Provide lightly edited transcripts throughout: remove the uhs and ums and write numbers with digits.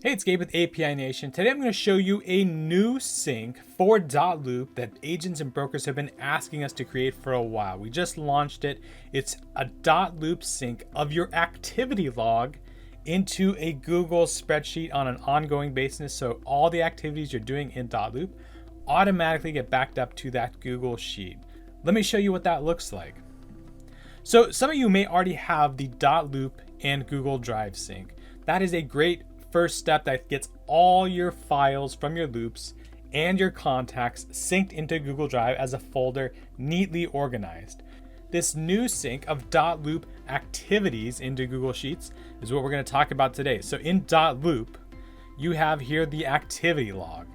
Hey, it's Gabe with API Nation. Today I'm going to show you a new sync for dotloop that agents and brokers have been asking us to create for a while. We just launched it. It's a dotloop sync of your activity log into a Google spreadsheet on an ongoing basis. So all the activities you're doing in dotloop automatically get backed up to that Google sheet. Let me show you what that looks like. So some of you may already have the dotloop and Google Drive sync. That is a great first step that gets all your files from your loops and your contacts synced into Google Drive as a folder neatly organized. This new sync of dotloop activities into Google Sheets is what we're going to talk about today. So in dotloop, you have here the activity log.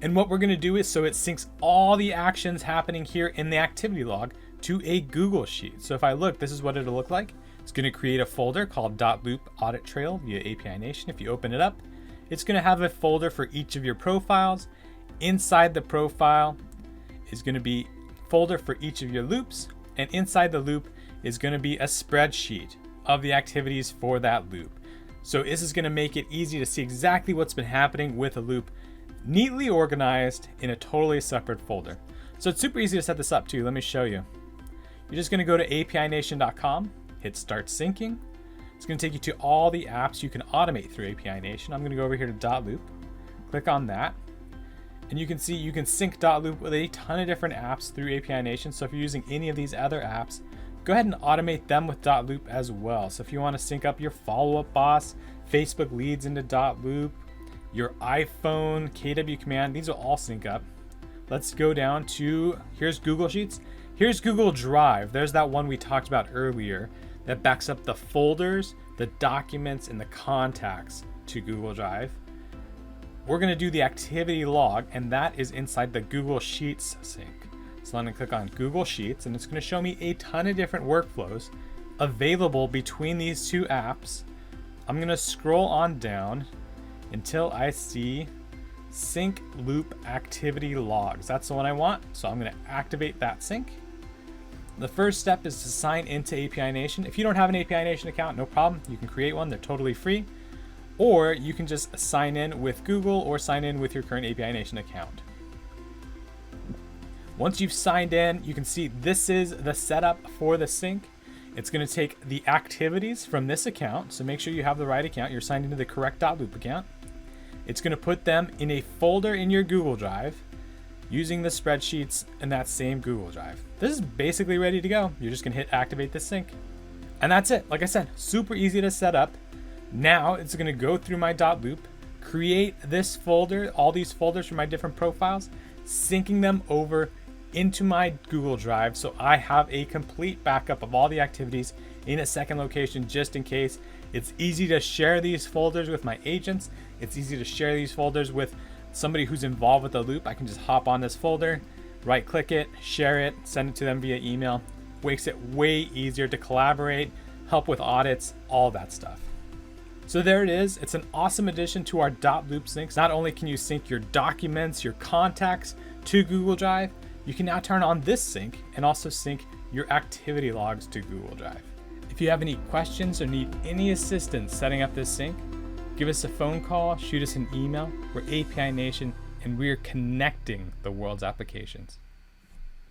And what we're going to do is so it syncs all the actions happening here in the activity log to a Google Sheet. So if I look, this is what it'll look like. It's going to create a folder called dotloop Audit Trail via API Nation. If you open it up, it's going to have a folder for each of your profiles. Inside the profile is going to be a folder for each of your loops. And inside the loop is going to be a spreadsheet of the activities for that loop. So this is going to make it easy to see exactly what's been happening with a loop, neatly organized in a totally separate folder. So it's super easy to set this up too. Let me show you. You're just going to go to apination.com. Hit start syncing. It's going to take you to all the apps you can automate through API Nation. I'm going to go over here to dotloop, click on that, and you can see you can sync dotloop with a ton of different apps through API Nation. So if you're using any of these other apps, go ahead and automate them with dotloop as well. So if you want to sync up your follow-up boss, Facebook leads into dotloop, your iPhone, KW command, these will all sync up. Let's go down to, here's Google Sheets. Here's Google Drive. There's that one we talked about earlier that backs up the folders, the documents, and the contacts to Google Drive. We're going to do the activity log, and that is inside the Google Sheets sync. So I'm going to click on Google Sheets, and it's going to show me a ton of different workflows available between these two apps. I'm going to scroll on down until I see sync loop activity logs. That's the one I want. So I'm going to activate that sync. The first step is to sign into API Nation. If you don't have an API Nation account, no problem. You can create one. They're totally free. Or you can just sign in with Google or sign in with your current API Nation account. Once you've signed in, you can see this is the setup for the sync. It's going to take the activities from this account. So make sure you have the right account. You're signed into the correct dotloop account. It's going to put them in a folder in your Google Drive using the spreadsheets in that same Google Drive. This is basically ready to go. You're just going to hit activate this sync. And that's it. Like I said, super easy to set up. Now it's going to go through my dotloop, create this folder, all these folders for my different profiles, syncing them over into my Google Drive so I have a complete backup of all the activities in a second location just in case. It's easy to share these folders with my agents. It's easy to share these folders with somebody who's involved with the loop. I can just hop on this folder, right click it, share it, send it to them via email. Makes it way easier to collaborate, help with audits, all that stuff. So there it is. It's an awesome addition to our dotloop syncs. Not only can you sync your documents, your contacts to Google Drive, you can now turn on this sync and also sync your activity logs to Google Drive. If you have any questions or need any assistance setting up this sync, give us a phone call, shoot us an email. We're API Nation, and we're connecting the world's applications.